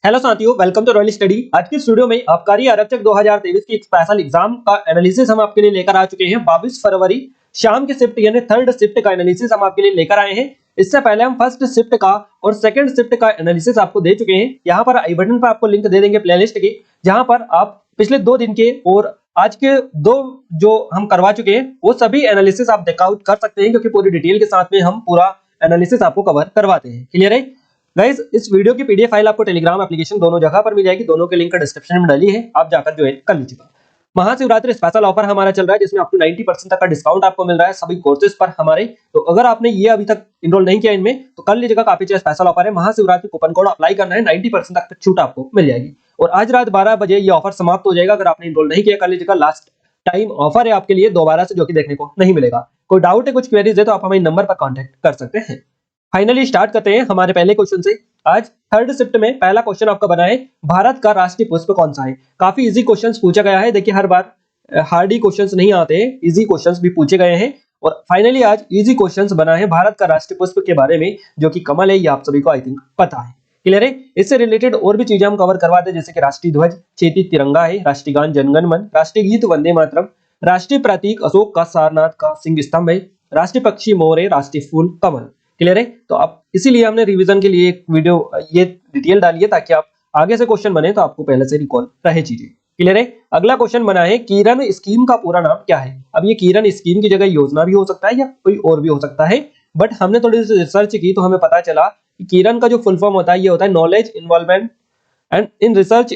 Hello साथियों, welcome to royal study. आज की वीडियो में आबकारी आरक्षक 2023 की एक स्पेशल एग्जाम का एनालिसिस हम आपके लिए लेकर आ चुके हैं। 22 फरवरी शाम की शिफ्ट यानी थर्ड शिफ्ट का एनालिसिस हम आपके लिए लेकर आए हैं। इससे पहले हम फर्स्ट शिफ्ट का और सेकंड शिफ्ट का एनालिसिस आपको दे चुके हैं। यहाँ पर आई बटन पर आपको लिंक दे देंगे प्लेलिस्ट की, जहां पर आप पिछले 2 दिन के और आज के 2 जो हम करवा चुके हैं वो सभी एनालिसिस आप चेकआउट कर सकते हैं, क्योंकि पूरी डिटेल के साथ में हम पूरा एनालिसिस आपको कवर करवाते हैं। क्लियर है गाइस? इस वीडियो की पीडीएफ फाइल आपको टेलीग्राम एप्लीकेशन दोनों जगह पर मिल जाएगी। दोनों के लिंक डिस्क्रिप्शन में डाली है, आप जाकर ज्वाइन कर लीजिएगा। महाशिवरात्रि स्पेशल ऑफर हमारा चल रहा है, जिसमें आपको 90% तक का डिस्काउंट आपको मिल रहा है सभी कोर्सेज पर हमारे। तो अगर आपने ये अभी तक इनरोल नहीं किया इनमें तो कर लीजिएगा, काफी अच्छा स्पेशल ऑफर है। महाशिवरात्रि कूपन कोड अप्लाई करना है, 90% तक छूट आपको मिल जाएगी। और आज रात 12 बजे ये ऑफर समाप्त हो जाएगा। अगर आपने इनरोल नहीं किया कर लीजिएगा, लास्ट टाइम ऑफर है आपके लिए दोबारा से, जो कि देखने को नहीं मिलेगा। कोई डाउट है, कुछ क्वेरीज है तो आप हमें नंबर पर कॉन्टेक्ट कर सकते हैं। फाइनली स्टार्ट करते हैं हमारे पहले क्वेश्चन से। आज थर्ड शिफ्ट में पहला क्वेश्चन आपका बना है, भारत का राष्ट्रीय पुष्प कौन सा है। काफी इजी क्वेश्चंस पूछा गया है। देखिए, हर बार हार्ड क्वेश्चंस नहीं आते हैं, इजी क्वेश्चंस भी पूछे गए हैं। और फाइनली आज इजी क्वेश्चंस बना है भारत का राष्ट्रीय पुष्प के बारे में, जो कि कमल है। ये आप सभी को आई थिंक पता है। क्लियर है? इससे रिलेटेड और भी चीजें हम कवर करवाते हैं, जैसे कि राष्ट्रीय ध्वज, क्षेत्रीय तिरंगा है, राष्ट्रीय गान जनगण मन, राष्ट्रीय गीत वंदे मातरम, राष्ट्रीय प्रतीक अशोक का सारनाथ का सिंह स्तंभ है, राष्ट्रीय पक्षी मोर है, राष्ट्रीय फूल कमल। क्लियर है? तो आप इसीलिए हमने रिवीजन के लिए एक वीडियो ये डिटेल डाली है, ताकि आप आगे से क्वेश्चन बने तो आपको पहले से रिकॉल रहे चीजें। क्लियर है? अगला क्वेश्चन बना है, किरण स्कीम का पूरा नाम क्या है। अब ये किरण स्कीम की जगह योजना भी हो सकता है या कोई और भी हो सकता है, बट हमने थोड़ी सी रिसर्च की तो हमें पता चला कि किरण का जो फुल फॉर्म होता है ये होता है knowledge involvement and in research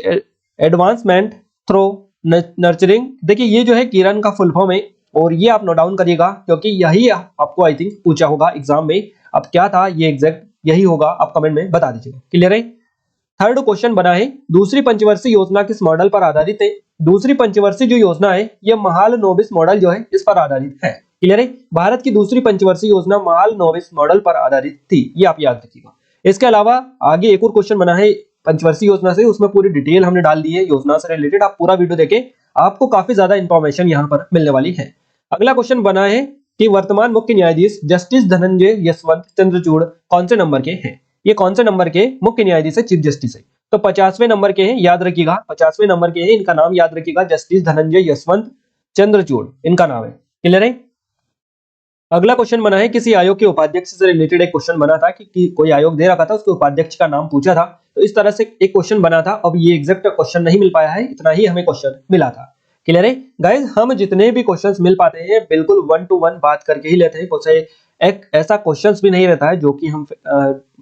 advancement through nurturing. देखिए, ये जो है किरण का फुल फॉर्म है, और ये आप नोट डाउन करिएगा, क्योंकि यही आपको आई थिंक पूछा होगा एग्जाम में। अब क्या था ये एग्जैक्ट यही होगा, आप कमेंट में बता दीजिएगा। क्लियर है? थर्ड क्वेश्चन बना है, दूसरी पंचवर्षीय योजना किस मॉडल पर आधारित है। दूसरी पंचवर्षीय जो योजना है ये महालनोबिस मॉडल जो है इस पर आधारित है। क्लियर है? भारत की दूसरी पंचवर्षीय योजना महालनोबिस मॉडल पर आधारित थी, ये आप याद रखिएगा। इसके अलावा आगे एक और क्वेश्चन बना है पंचवर्षीय योजना से, उसमें पूरी डिटेल हमने डाल दी है योजना से रिलेटेड। आप पूरा वीडियो देखें, आपको काफी ज्यादा इंफॉर्मेशन यहाँ पर मिलने वाली है। अगला क्वेश्चन बना है कि वर्तमान मुख्य न्यायाधीश जस्टिस धनंजय यशवंत चंद्रचूड़ कौन से नंबर के हैं। ये कौन से नंबर के मुख्य न्यायाधीश है, चीफ जस्टिस है। तो 50वें नंबर के हैं, याद रखिएगा 50वें नंबर के हैं। इनका नाम याद रखिएगा, जस्टिस धनंजय यशवंत चंद्रचूड़ इनका नाम है। क्लियर है? अगला क्वेश्चन बना है, किसी आयोग के उपाध्यक्ष से रिलेटेड एक क्वेश्चन बना था कि कोई आयोग दे रखा था, उसके उपाध्यक्ष का नाम पूछा था। तो इस तरह से एक क्वेश्चन बना था। अब ये एग्जैक्ट क्वेश्चन नहीं मिल पाया है, इतना ही हमें क्वेश्चन मिला था। क्लियर है गाइस? हम जितने भी क्वेश्चंस मिल पाते हैं बिल्कुल 1 to 1 बात करके ही लेते हैं। कुछ एक ऐसा क्वेश्चंस भी नहीं रहता है जो कि हम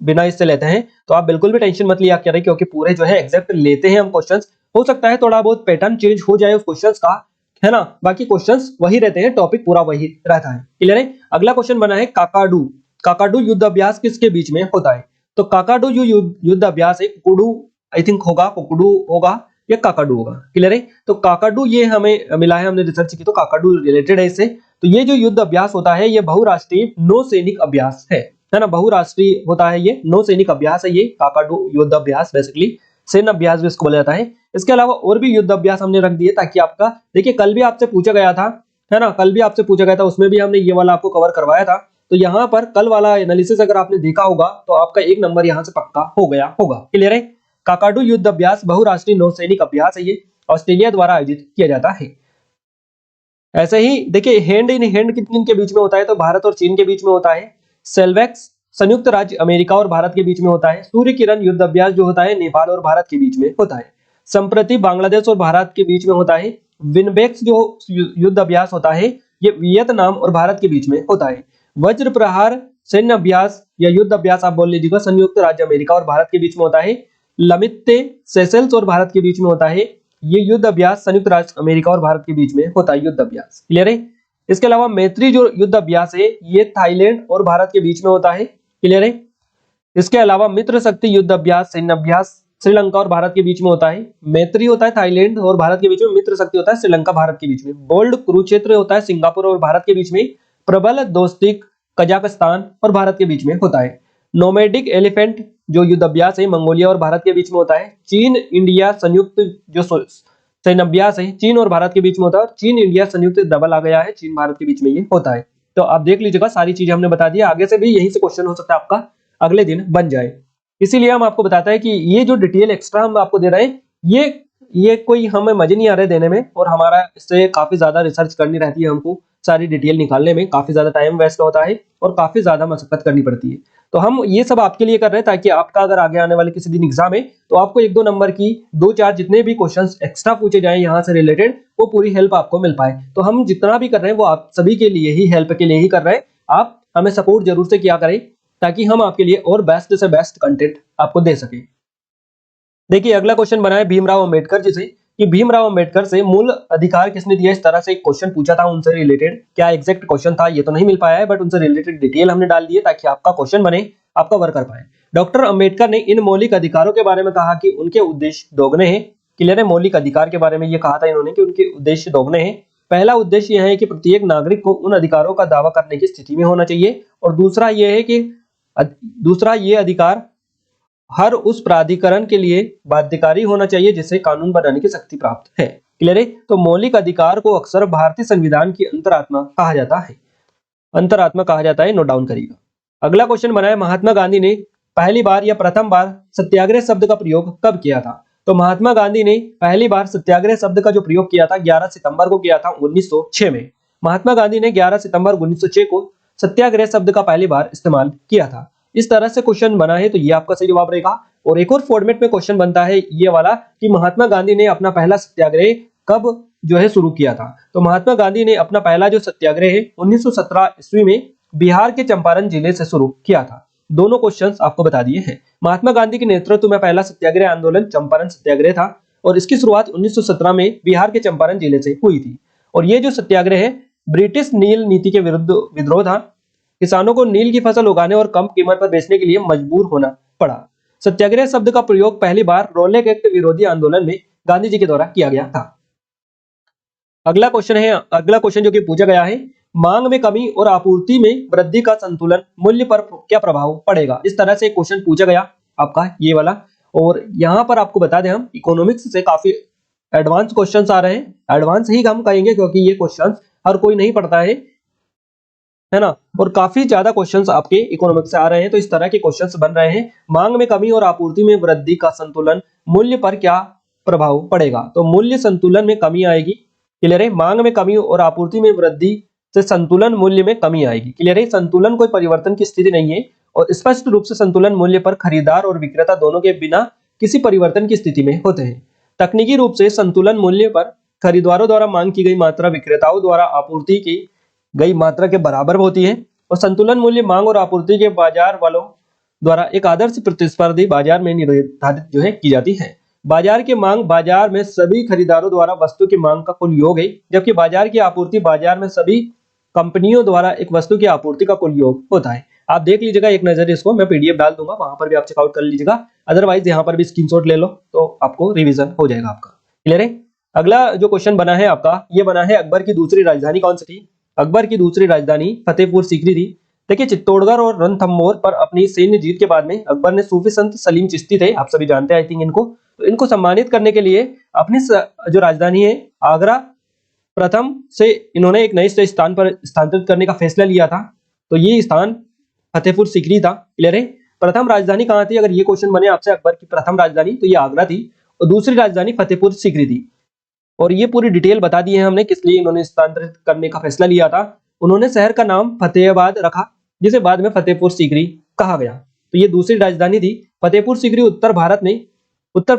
बिना इससे लेते हैं। तो आप बिल्कुल भी टेंशन मत लिया करें, क्योंकि पूरे जो है एग्जैक्ट लेते हैं हम क्वेश्चंस। हो सकता है थोड़ा बहुत पैटर्न चेंज हो जाए उस क्वेश्चंस का, है ना, बाकी क्वेश्चंस वही रहते हैं, टॉपिक पूरा वही रहता है। क्लियर है? अगला क्वेश्चन बना है, काकाडू काकाडू युद्ध अभ्यास किसके बीच में होता है। तो काकाडू जो युद्ध अभ्यास है, कुकुडू आई थिंक होगा, कुकुडू होगा या काकाडू होगा। क्लियर है? तो काकाडू ये हमें मिला है, हमने रिसर्च की तो काकाडू रिलेटेड है इससे। तो ये जो युद्ध अभ्यास होता है ये बहुराष्ट्रीय नौसैनिक अभ्यास है ना, बहुराष्ट्रीय होता है ये, नौसैनिक अभ्यास है ये काकाडू युद्ध अभ्यास। बेसिकली सैन्य अभ्यास भी इसको बोला जाता है। इसके अलावा और भी युद्ध अभ्यास हमने रख दिए, ताकि आपका, देखिए कल भी आपसे पूछा गया था, है ना, कल भी आपसे पूछा गया था, उसमें भी हमने ये वाला आपको कवर करवाया था। तो यहाँ पर कल वाला एनालिसिस अगर आपने देखा होगा तो आपका 1 नंबर यहाँ से पक्का हो गया होगा। क्लियर है? काकाडू युद्ध अभ्यास बहुराष्ट्रीय नौसैनिक अभ्यास है, ये ऑस्ट्रेलिया द्वारा आयोजित किया जाता है। ऐसे ही देखिए, हैंड इन हैंड किन के बीच में होता है, तो भारत और चीन के बीच में होता है। सेल्वेक्स संयुक्त राज्य अमेरिका और भारत के बीच में होता है। सूर्य किरण युद्ध अभ्यास जो होता है नेपाल और भारत के बीच में होता है। संप्रति बांग्लादेश और भारत के बीच में होता है। विनबेक्स जो युद्ध अभ्यास होता है ये वियतनाम और भारत के बीच में होता है। वज्र प्रहार सैन्य अभ्यास या युद्ध अभ्यास आप बोल लीजिएगा, संयुक्त राज्य अमेरिका और भारत के बीच में होता है। लमित्ते सेशेल्स और भारत के बीच में होता है। ये युद्ध अभ्यास संयुक्त राज्य अमेरिका और भारत के बीच में होता है युद्ध अभ्यास। क्लियर है? इसके अलावा मैत्री जो युद्ध अभ्यास है ये थाईलैंड और भारत के बीच में होता है। क्लियर है? इसके अलावा मित्र शक्ति युद्ध अभ्यास सैन्य अभ्यास श्रीलंका और भारत के बीच में होता है। मैत्री होता है थाईलैंड और भारत के बीच में, मित्र शक्ति होता है श्रीलंका भारत के बीच में। बोल्ड कुरुक्षेत्र होता है सिंगापुर और भारत के बीच में। प्रबल दोस्तिक कजाकिस्तान और भारत के बीच में होता है। नोमैडिक एलिफेंट जो युद्ध अभ्यास है मंगोलिया और भारत के बीच में होता है। चीन इंडिया संयुक्त जो सैन्य अभ्यास है चीन और भारत के बीच में होता है। चीन इंडिया संयुक्त डबल आ गया है, चीन भारत के बीच में ये होता है। तो आप देख लीजिएगा, सारी चीजें हमने बता दी। आगे से भी यहीं से क्वेश्चन हो सकता है आपका, अगले दिन बन जाए। इसीलिए हम आपको बताते हैं कि ये जो डिटेल एक्स्ट्रा हम आपको दे रहे हैं, ये कोई हमें मजे नहीं आ रहे देने में, और हमारा इससे काफी ज्यादा रिसर्च करनी रहती है, हमको सारी डिटेल निकालने में काफी ज्यादा टाइम वेस्ट होता है और काफी ज्यादा मशक्कत करनी पड़ती है। तो हम ये सब आपके लिए कर रहे हैं ताकि आपका अगर आगे आने वाले किसी दिन एग्जाम है तो आपको 1-2 नंबर की 2-4 जितने भी क्वेश्चंस एक्स्ट्रा पूछे जाएं यहाँ से रिलेटेड, वो पूरी हेल्प आपको मिल पाए। तो हम जितना भी कर रहे हैं वो आप सभी के लिए ही, हेल्प के लिए ही कर रहे हैं। आप हमें सपोर्ट जरूर से किया करें ताकि हम आपके लिए और बेस्ट से बेस्ट कंटेंट आपको दे सके। देखिए अगला क्वेश्चन बना है भीमराव अंबेडकर जी से, कि भीमराव अंबेडकर से मूल अधिकार किसने दिया। इस तरह से एक क्वेश्चन पूछा था उनसे रिलेटेड। क्या एग्जैक्ट क्वेश्चन था ये तो नहीं मिल पाया है, बट उनसे रिलेटेड डिटेल हमने डाल दी है ताकि आपका क्वेश्चन बने, आप कवर कर पाए। डॉक्टर अंबेडकर ने इन मौलिक अधिकारों के बारे में कहा कि उनके उद्देश्य दोगुने हैं। क्लियर है, मौलिक अधिकार के बारे में ये कहा था इन्होंने कि उनके उद्देश्य दोगुने हैं। पहला उद्देश्य यह है कि प्रत्येक नागरिक को उन अधिकारों का दावा करने की स्थिति में होना चाहिए, और दूसरा ये अधिकार हर उस प्राधिकरण के लिए बाध्यकारी होना चाहिए जिसे कानून बनाने की शक्ति प्राप्त है। क्लियर है, तो मौलिक अधिकार को अक्सर भारतीय संविधान की अंतरात्मा कहा जाता है। नोट डाउन करिएगा। अगला क्वेश्चन बना है महात्मा गांधी ने पहली बार या प्रथम बार सत्याग्रह शब्द का प्रयोग कब किया था। तो महात्मा गांधी ने पहली बार सत्याग्रह शब्द का जो प्रयोग किया था 11 सितंबर को किया था 1906 में। महात्मा गांधी ने 11 सितंबर 1906 को सत्याग्रह शब्द का पहली बार इस्तेमाल किया था। इस तरह से क्वेश्चन बना है तो ये आपका सही जवाब रहेगा। और एक और फॉर्मेट में क्वेश्चन बनता है ये वाला कि महात्मा गांधी ने अपना पहला सत्याग्रह कब जो है शुरू किया था। तो महात्मा गांधी ने अपना पहला जो सत्याग्रह है 1917 ईस्वी में बिहार के चंपारण जिले से शुरू किया था। दोनों क्वेश्चंस आपको बता दिए हैं। महात्मा गांधी के नेतृत्व में पहला सत्याग्रह आंदोलन चंपारण सत्याग्रह था, और इसकी शुरुआत 1917 में बिहार के चंपारण जिले से हुई थी। और ये जो सत्याग्रह है ब्रिटिश नील नीति के विरुद्ध विद्रोह था। किसानों को नील की फसल उगाने और कम कीमत पर बेचने के लिए मजबूर होना पड़ा। सत्याग्रह शब्द का प्रयोग पहली बार रोलेक एक्ट विरोधी आंदोलन में गांधी जी के द्वारा किया गया था। अगला क्वेश्चन जो कि पूछा गया है, मांग में कमी और आपूर्ति में वृद्धि का संतुलन मूल्य पर क्या प्रभाव पड़ेगा। इस तरह से क्वेश्चन पूछा गया आपका ये वाला। और यहाँ पर आपको बता दें हम इकोनॉमिक्स से काफी एडवांस क्वेश्चंस आ रहे हैं। एडवांस ही हम कहेंगे क्योंकि ये क्वेश्चंस हर कोई नहीं पढ़ता है ना, और काफी ज्यादा क्वेश्चंस आपके इकोनॉमिक्स से आ रहे हैं। तो इस तरह के क्वेश्चंस बन रहे हैं। मांग में कमी और आपूर्ति में वृद्धि का संतुलन मूल्य पर क्या प्रभाव पड़ेगा। तो मूल्य संतुलन में कमी आएगी। क्लियर है, मांग में कमी और आपूर्ति में वृद्धि से संतुलन मूल्य में कमी आएगी। क्लियर है, संतुलन कोई परिवर्तन की स्थिति नहीं है, और स्पष्ट रूप से संतुलन मूल्य पर खरीदार और विक्रेता दोनों के बिना किसी परिवर्तन की स्थिति में होते हैं। तकनीकी रूप से संतुलन मूल्य पर खरीदारों द्वारा मांग की गई मात्रा विक्रेताओं द्वारा आपूर्ति की गई मात्रा के बराबर होती है, और संतुलन मूल्य मांग और आपूर्ति के बाजार वालों द्वारा एक आदर्श प्रतिस्पर्धी बाजार में निर्धारित जो है की जाती है। बाजार की मांग बाजार में सभी खरीदारों द्वारा वस्तु की मांग का कुल योग है, जबकि बाजार की आपूर्ति बाजार में सभी कंपनियों द्वारा एक वस्तु की आपूर्ति का कुल योग होता है। आप देख लीजिएगा एक नजर, इसको मैं पीडीएफ डाल दूंगा, वहां पर भी आप चेकआउट कर लीजिएगा। अदरवाइज यहाँ पर भी स्क्रीनशॉट ले लो तो आपको रिवीजन हो जाएगा आपका। क्लियर है, अगला जो क्वेश्चन बना है आपका, ये बना है अकबर की दूसरी राजधानी कौन सी थी। अकबर की दूसरी राजधानी फतेहपुर सीकरी थी। देखिए चित्तौड़गढ़ और रणथंभौर पर अपनी सैन्य जीत के बाद में अकबर ने सूफी संत सलीम चिश्ती थे, आप सभी जानते हैं आई थिंक इनको, तो इनको सम्मानित करने के लिए अपनी जो राजधानी है आगरा प्रथम से इन्होंने एक नए स्थान पर स्थानांतरित करने का फैसला लिया था। तो ये स्थान फतेहपुर सीकरी था। क्लियर है, प्रथम राजधानी कहाँ थी, अगर ये क्वेश्चन बने आपसे अकबर की प्रथम राजधानी तो ये आगरा थी, और दूसरी राजधानी फतेहपुर सीकरी थी। और ये पूरी डिटेल बता दी है हमने किस लिए इन्होंने स्थानांतरित करने का फैसला लिया था। उन्होंने शहर का नाम फतेहाबाद रखा, जिसे बाद में फतेहपुर सीकरी कहा गया। तो ये दूसरी राजधानी थी। फतेहपुर सीकरी उत्तर भारत में उत्तर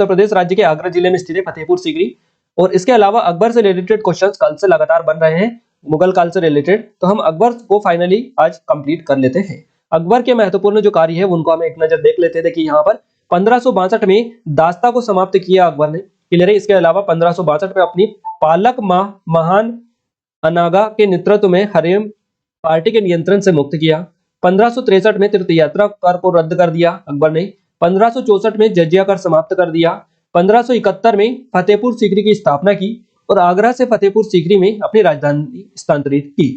प्रदेश राज्य के आगरा जिले में स्थित है फतेहपुर सीकरी। और इसके अलावा अकबर से रिलेटेड क्वेश्चंस कल से लगातार बन रहे हैं, मुगल काल से रिलेटेड, तो हम अकबर को फाइनली आज कंप्लीट कर लेते हैं। अकबर के महत्वपूर्ण जो कार्य है उनको हम एक नजर देख लेते हैं। देखिए यहाँ पर 1562 में दास्ता को समाप्त किया अकबर ने। क्लियर है, इसके अलावा 1562 में अपनी पालक महान अनागा के नेतृत्व में हरेम पार्टी के नियंत्रण से मुक्त किया। 1563 में तीर्थ यात्रा कर को रद्द कर दिया अकबर ने। 1564 में जजिया कर समाप्त कर दिया। 1571 में फतेहपुर सीकरी की स्थापना की और आगरा से फतेहपुर सीकरी में अपनी राजधानी स्थानांतरित की।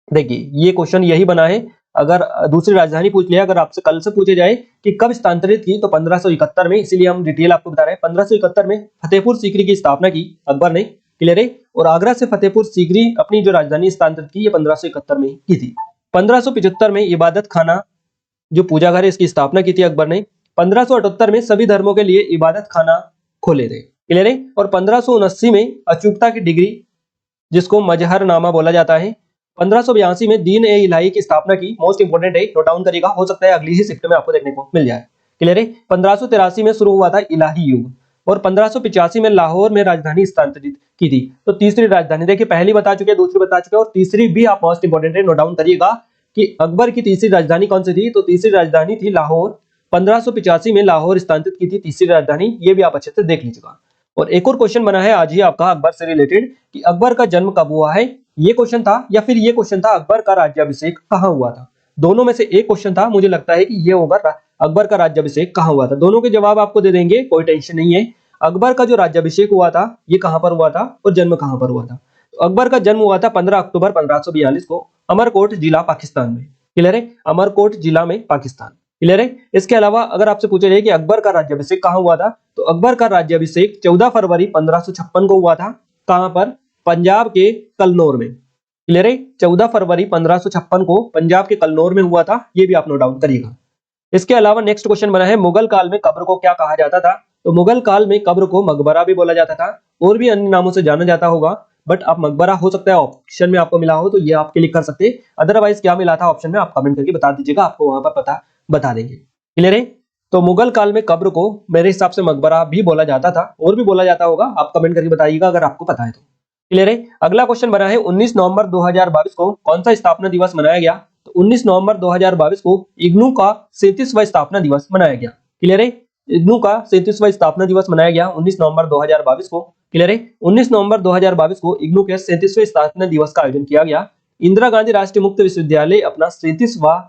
देखिए ये क्वेश्चन यही बना है, अगर दूसरी राजधानी पूछ लिया, अगर आपसे कल से पूछे जाए कि कब स्थानांतरित की तो 1571 में, इसीलिए हम डिटेल आपको बता रहे हैं। 1571 में फतेहपुर सीकरी की स्थापना की अकबर ने। क्लियर है, और आगरा से फतेहपुर सीकरी अपनी जो राजधानी स्थानांतरित की ये 1571 में की थी। 1575 में इबादत खाना जो पूजा घर है इसकी स्थापना की थी अकबर ने। 1578 में सभी धर्मों के लिए इबादत खाना खोले थे, क्लियर है। और 1579 में अचूकता की डिग्री जिसको मजहरनामा बोला जाता है। 1582 में दीन ए इलाही की स्थापना की, मोस्ट इंपोर्टेंट है, नोट डाउन करिएगा, हो सकता है अगली ही शिफ्ट में आपको देखने को मिल जाए, क्लियर है। 1583 में शुरू हुआ था इलाही युग और 1585 में लाहौर में राजधानी स्थानांतरित की थी। तो तीसरी राजधानी देखिए, पहली बता चुके हैं, दूसरी बता चुके हैं और तीसरी भी आप मोस्ट इंपोर्टेंट है, नोट डाउन करिएगा कि अकबर की तीसरी राजधानी कौन सी थी। तो तीसरी राजधानी थी लाहौर। 1585 में लाहौर स्थानांतरित की थी तीसरी राजधानी, ये भी आप अच्छे से देख लीजिएगा। और एक और क्वेश्चन बना है आज ही आपका अकबर से रिलेटेड कि अकबर का जन्म कब हुआ है, ये क्वेश्चन था, या फिर ये क्वेश्चन था अकबर का राज्याभिषेक कहाँ हुआ था। दोनों में से एक क्वेश्चन था, मुझे लगता है कि ये होगा अकबर का राज्याभिषेक कहाँ हुआ था। दोनों के जवाब आपको दे देंगे, कोई टेंशन नहीं है। अकबर का जो राज्याभिषेक हुआ था ये कहाँ पर हुआ था और जन्म कहाँ पर हुआ था। तो अकबर का जन्म हुआ था 15 अक्टूबर 1542 को अमरकोट जिला पाकिस्तान में, क्लियर है, अमरकोट जिला में पाकिस्तान, क्लियर है। इसके अलावा अगर आपसे पूछा जाए कि अकबर का राज्याभिषेक कहाँ हुआ था, तो अकबर का राज्याभिषेक 14 फरवरी 1556 को हुआ था। कहां पर? पंजाब के कलनौर में, क्लियर है। 14 फरवरी 1556 को पंजाब के कलनौर में हुआ था, ये भी आप नोट डाउन करिएगा। इसके अलावा नेक्स्ट क्वेश्चन बना है मुगल काल में कब्र को क्या कहा जाता था। तो मुगल काल में कब्र को मकबरा भी बोला जाता था और भी अन्य नामों से जाना जाता होगा, बट अब मकबरा हो सकता है ऑप्शन में आपको मिला हो तो ये आपके लिख कर सकते हैं, अदरवाइज क्या मिला था ऑप्शन में आप कमेंट करके बता दीजिएगा, आपको वहां पर पता बता देंगे, क्लियर है। तो मुगल काल में कब्र को मेरे हिसाब से मकबरा भी बोला जाता था और भी बोला जाता होगा, आप कमेंट करके बताइएगा अगर आपको पता है तो, क्लियर है। अगला क्वेश्चन बना है 19 नवंबर 2022 को कौन सा स्थापना दिवस मनाया गया। तो 19 नवंबर 2022 को इग्नू का 37वां स्थापना दिवस मनाया गया, क्लियर है। इग्नू का 37वां स्थापना दिवस मनाया गया 19 नवंबर 2022 को, क्लियर है। 19 नवंबर 2022 को इग्नू के 37वें स्थापना दिवस का आयोजन किया गया। इंदिरा गांधी राष्ट्रीय मुक्त विश्वविद्यालय अपना 37वां,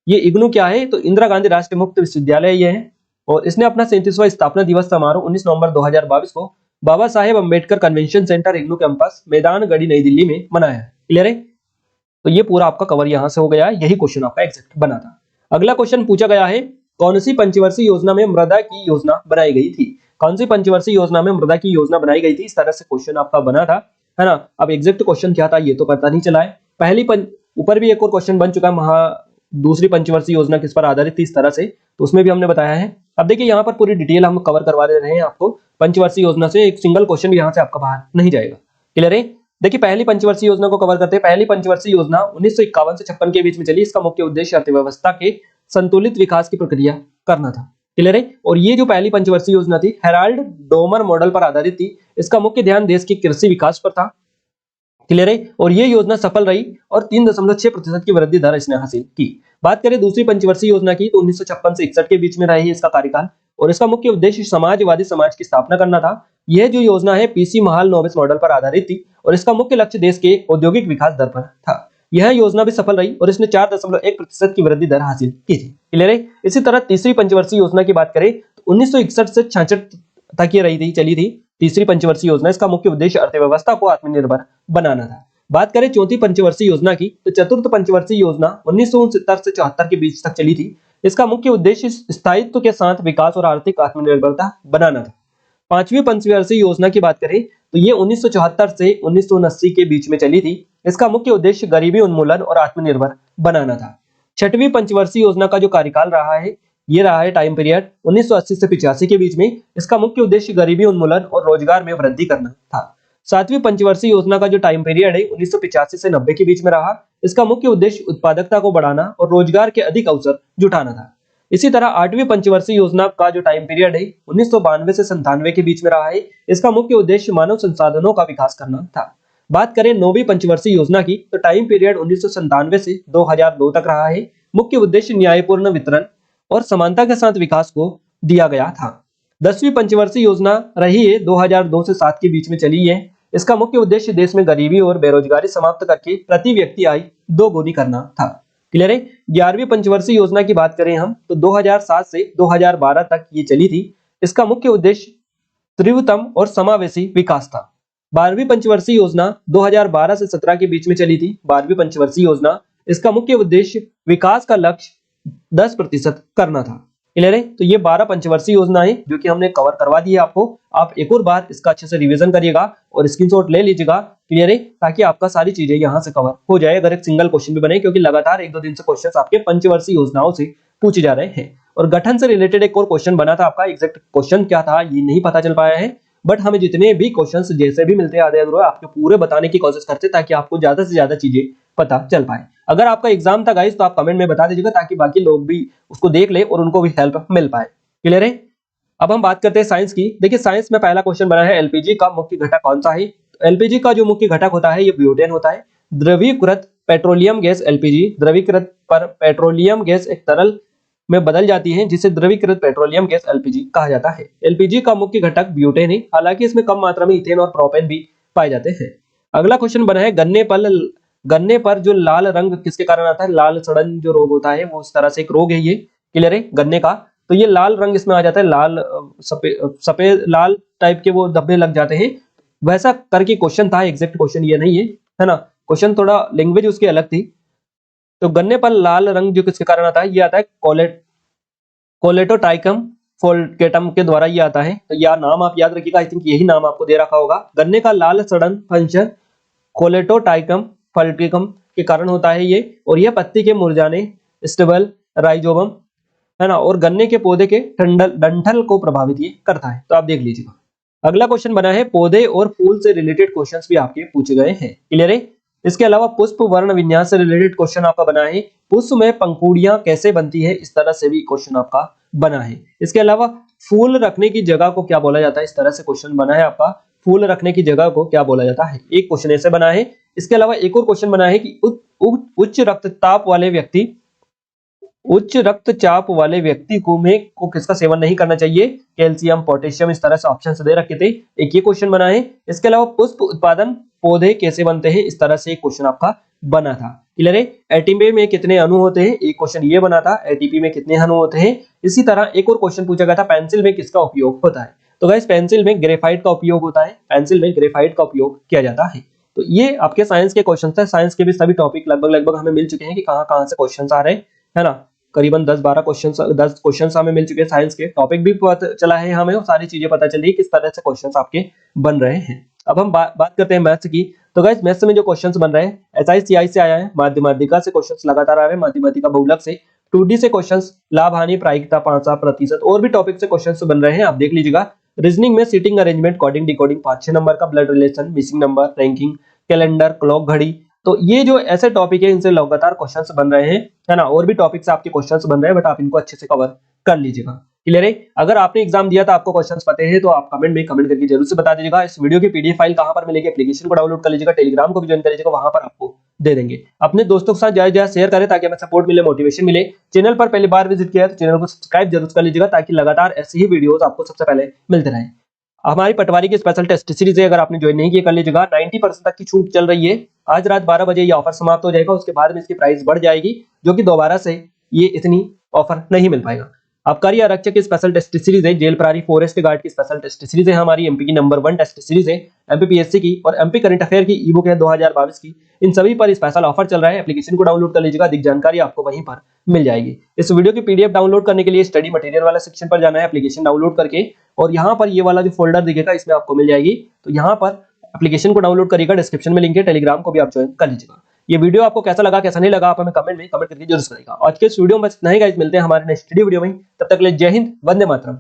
ये इग्नू क्या है तो इंदिरा गांधी राष्ट्रीय मुक्त विश्वविद्यालय ये है, और इसने अपना 37वां स्थापना दिवस समारोह 19 नवंबर 2022 को Baba Saheb Ambedkar convention center IGNOU campus Maidan Garhi नई दिल्ली में मनाया है, क्लियर है। तो ये पूरा आपका कवर यहां से हो गया है, यही क्वेश्चन आपका एग्जैक्ट बना था। अगला क्वेश्चन पूछा गया है कौन सी पंचवर्षीय योजना में मृदा की योजना बनाई गई थी। कौन सी पंचवर्षीय योजना में मृदा की योजना बनाई गई थी, इस तरह से क्वेश्चन आपका बना था, है ना। अब एग्जैक्ट क्वेश्चन क्या था ये तो पता नहीं चला है। ऊपर भी एक और क्वेश्चन बन चुका है, दूसरी पंचवर्षीय योजना किस पर आधारित थी, इस तरह से, तो उसमें भी हमने बताया है। अब देखिए यहाँ पर पूरी डिटेल हम कवर करवा दे रहे हैं आपको पंचवर्षीय योजना से, एक सिंगल क्वेश्चन भी यहाँ से आपका बाहर नहीं जाएगा, क्लियर है। देखिए पहली पंचवर्षीय योजना को कवर करते हैं। पहली पंचवर्षीय योजना 1951 से 56 के बीच में चली। इसका मुख्य उद्देश्य अर्थव्यवस्था के संतुलित विकास की प्रक्रिया करना था, क्लियर है। और ये जो पहली पंचवर्षीय योजना थी हेराल्ड डोमर मॉडल पर आधारित थी। इसका मुख्य ध्यान देश के कृषि विकास पर था, क्लियर है। और ये योजना सफल रही और 3.6% की वृद्धि दर इसने हासिल की। बात करें दूसरी पंचवर्षीय योजना की तो 1956 से 61 के बीच में रही इसका कार्यकाल, और इसका मुख्य उद्देश्य समाजवादी समाज की स्थापना करना था। यह जो योजना है पीसी महाल नोबिस मॉडल पर आधारित थी और इसका मुख्य लक्ष्य देश के औद्योगिक विकास दर पर था। यह योजना भी सफल रही और इसने 4.1% की वृद्धि दर हासिल की थी, क्लियर है। इसी तरह तीसरी पंचवर्षीय योजना की बात करें तो 1961 से 66 तक ये रही थी, चली थी तीसरी पंचवर्षीय योजना। इसका मुख्य उद्देश्य अर्थव्यवस्था को आत्मनिर्भर बनाना था। बात करें चौथी पंचवर्षीय योजना की तो चतुर्थ पंचवर्षीय योजना 1969 से 74 के बीच तक चली थी। इसका मुख्य उद्देश्य स्थायित्व के साथ विकास और आर्थिक आत्मनिर्भरता बनाना था। पांचवी पंचवर्षीय योजना की बात करें तो ये 1974 से 1979 के बीच में चली थी। इसका मुख्य उद्देश्य गरीबी उन्मूलन और आत्मनिर्भर बनाना था। छठवीं पंचवर्षीय योजना का जो कार्यकाल रहा है ये रहा है टाइम पीरियड 1980 से 85 के बीच में। इसका मुख्य उद्देश्य गरीबी उन्मूलन और रोजगार में वृद्धि करना था। सातवीं पंचवर्षीय योजना का जो टाइम पीरियड है 1985 से 90 के बीच में रहा। इसका मुख्य उद्देश्य उत्पादकता को बढ़ाना और रोजगार के अधिक अवसर जुटाना था। इसी तरह आठवीं पंचवर्षीय योजना का जो टाइम पीरियड है 1992 से 97 के बीच में रहा है। इसका मुख्य उद्देश्य मानव संसाधनों का विकास करना था। बात करें नौवीं पंचवर्षीय योजना की तो टाइम पीरियड 1997 से 2002 तक रहा है। मुख्य उद्देश्य न्यायपूर्ण वितरण और समानता के साथ विकास को दिया गया था। 10वीं पंचवर्षीय योजना रही है 2002 से 7 के बीच में चली है। इसका मुख्य उद्देश्य देश में गरीबी और बेरोजगारी समाप्त करके प्रति व्यक्ति आय दोगुनी करना था, क्लियर है। 11वीं पंचवर्षीय योजना की बात करें हम तो 2007 से 2012 तक ये चली थी। इसका मुख्य उद्देश्य तीव्रतम और समावेशी विकास था। 12वीं पंचवर्षीय योजना 2012 से 17 के बीच में चली थी। 12वीं पंचवर्षीय योजना इसका मुख्य उद्देश्य विकास का लक्ष्य 10% करना था, क्लियर है। तो ये 12 पंचवर्षीय योजनाएं जो कि हमने कवर करवा दी है आपको। आप एक और बार इसका अच्छे से रिवीजन करिएगा और स्क्रीनशॉट ले लीजिएगा, क्लियर है, ताकि आपका सारी चीजें यहां से कवर हो जाए अगर एक सिंगल क्वेश्चन भी बने, क्योंकि लगातार 1-2 दिन से क्वेश्चंस आपके पंचवर्षीय योजनाओं से पूछे जा रहे हैं। और गठन से रिलेटेड एक और क्वेश्चन बना था आपका, एग्जैक्ट क्वेश्चन क्या था ये नहीं पता चल पाया है, बट हमें जितने भी क्वेश्चंस जैसे भी मिलते हैं आधे अधूरे आपको पूरे बताने की कोशिश करते हैं ताकि आपको ज्यादा से ज्यादा चीजें पता चल पाए। अगर आपका एग्जाम था गाइस तो आप कमेंट में बता दीजिएगा ताकि बाकी लोग भी उसको देख ले और उनको भी हेल्प मिल पाए। क्लियर है। अब हम बात करते हैं साइंस की। देखिए साइंस में पहला क्वेश्चन बना है एलपीजी का मुख्य घटक कौन सा है। एलपीजी का जो मुख्य घटक होता है ये ब्यूटेन होता है। द्रवीकृत पेट्रोलियम गैस एलपीजी, द्रवीकृत पर पेट्रोलियम गैस एक तरल में बदल जाती है जिसे द्रवीकृत पेट्रोलियम गैस एलपीजी कहा जाता है। एलपीजी का मुख्य घटक ब्यूटेन है, हालांकि इसमें कम मात्रा में इथेन और प्रोपेन भी पाए जाते हैं। अगला क्वेश्चन बना है गन्ने पर जो लाल रंग किसके कारण आता है। लाल सड़न जो रोग होता है वो इस तरह से एक रोग है ये। क्लियर है। गन्ने का तो ये लाल रंग इसमें आ जाता है, लाल सफेद लाल टाइप के वो धब्बे लग जाते हैं, वैसा करके क्वेश्चन था। एग्जैक्ट क्वेश्चन ये नहीं है ना, क्वेश्चन थोड़ा लैंग्वेज उसकी अलग थी। तो गन्ने पर लाल रंग जो किसके कारण आता है, ये आता है कोलेटोट्राइकम फोल्केटम के द्वारा ये आता है। तो यह नाम आप याद रखिएगा, आई थिंक यही नाम आपको दे रखा होगा। गन्ने का लाल सड़न फंक्शन कोलेटोट्राइकम फोल्केटम के कारण होता है ये, और यह पत्ती के मुरझाने स्टेबल राइजोबम है ना, और गन्ने के पौधे के डंठल को प्रभावित ये करता है। तो आप देख लीजिएगा। अगला क्वेश्चन बना है पौधे और फूल से रिलेटेड क्वेश्चंस भी आपके पूछे गए हैं। क्लियर है। इसके अलावा पुष्प वर्ण विन्यास से रिलेटेड क्वेश्चन आपका बना है, पुष्प में पंखुड़ियां कैसे बनती है, इस तरह से भी क्वेश्चन आपका बना है। इसके अलावा फूल रखने की जगह को क्या बोला जाता है, इस तरह से क्वेश्चन बना है आपका, फूल रखने की जगह को क्या बोला जाता है, एक क्वेश्चन ऐसे बना है। इसके अलावा एक और क्वेश्चन बना है कि उच्च रक्तचाप वाले व्यक्ति को किसका सेवन नहीं करना चाहिए, कैल्शियम पोटेशियम, इस तरह से ऑप्शन दे रखे थे। एक ये क्वेश्चन बना है। इसके अलावा पुष्प उत्पादन पौधे कैसे बनते हैं, इस तरह से एक क्वेश्चन आपका बना था। क्लियर है। एटीपी में कितने अणु होते हैं, एक क्वेश्चन ये बना था, एटीपी में कितने अणु होते हैं। इसी तरह एक और क्वेश्चन पूछा गया था पेंसिल में किसका उपयोग होता है। तो गाइस पेंसिल में ग्रेफाइट का उपयोग होता है, पेंसिल में ग्रेफाइट का उपयोग किया जाता है। तो ये आपके साइंस के क्वेश्चन थे। साइंस के भी सभी टॉपिक लगभग हमें मिल चुके हैं कि कहां से क्वेश्चन आ रहे हैं, है ना। करीबन 10-12 क्वेश्चन हमें मिल चुके हैं। साइंस के टॉपिक भी पता चला है हमें, और सारी चीजें पता चली किस तरह से क्वेश्चन आपके बन रहे हैं। अब हम बात करते हैं मैथ्स की। तो गाइस मैथ्स में जो क्वेश्चंस बन रहे हैं SICI से आया है, माध्यमिका से क्वेश्चंस लगातार आ रहे हैं, माध्यमिका बहुलक से, 2D से क्वेश्चंस, लाभ हानि प्रायिकता 5% और भी टॉपिक से क्वेश्चंस बन रहे हैं, आप देख लीजिएगा। रीजनिंग में seating arrangement, coding decoding 5-6 number का, blood relation, missing number, ranking, calendar, clock घड़ी। तो ये जो ऐसे टॉपिक है इनसे लगातार क्वेश्चंस बन रहे हैं, है ना। और भी टॉपिक से आपके क्वेश्चंस बन रहे हैं, बट आप इनको अच्छे से कवर कर लीजिएगा। क्लियर है। अगर आपने एग्जाम दिया था, आपको क्वेश्चंस पते हैं, तो आप कमेंट में कमेंट करके जरूर से बता दीजिएगा। इस वीडियो की पीडीएफ फाइल कहां पर मिलेगी, एप्लीकेशन को डाउनलोड कर लीजिएगा, टेलीग्राम को भी ज्वाइन कर लीजिएगा, वहां पर आपको दे देंगे। अपने दोस्तों के साथ ज्यादा शेयर करें ताकि हमें सपोर्ट मिले, मोटिवेशन मिले। चैनल पर पहली बार विजिट किया तो चैनल को सब्सक्राइब जरूर कर लीजिएगा ताकि लगातार ऐसी ही वीडियोस आपको सबसे पहले मिलते रहें। हमारी पटवारी की स्पेशल टेस्ट सीरीज है, अगर आपने ज्वाइन नहीं किया कर लीजिएगा। 90% तक की छूट चल रही है। आज रात 12 बजे ये ऑफर समाप्त हो जाएगा, उसके बाद में इसकी प्राइस बढ़ जाएगी, जो कि दोबारा से ये इतनी ऑफर नहीं मिल पाएगा। आबकारी आरक्षक की स्पेशल टेस्ट सीरीज है, जेल प्रहरी फॉरेस्ट गार्ड की स्पेशल टेस्ट सीरीज है, हमारी एमपी की नंबर 1 टेस्ट सीरीज है, एमपीपीएससी की और एमपी करंट अफेयर की ई बुक है 2022 की। इन सभी पर स्पेशल ऑफर चल रहा है। एप्लीकेशन को डाउनलोड कर लीजिएगा, अधिक जानकारी आपको वहीं पर मिल जाएगी। इस वीडियो की पीडीएफ डाउनलोड करने के लिए स्टडी मटेरियल वाला सेक्शन पर जाना है, एप्लीकेशन डाउनलोड करके, और यहाँ पर ये वाला जो फोल्डर दिखेगा इसमें आपको मिल जाएगी। तो यहाँ पर एप्लीकेशन को डाउनलोड करिएगा, डिस्क्रिप्शन में लिंक है, टेलीग्राम को भी आप ज्वाइन कर लीजिएगा। ये वीडियो आपको कैसा लगा कैसा नहीं लगा आप हमें कमेंट में कमेंट करके जरूर बताइएगा। आज के इस वीडियो में बस इतना ही गाइस, मिलते हैं हमारे नेक्स्ट वीडियो में, तब तक के लिए जय हिंद, वंदे मातरम।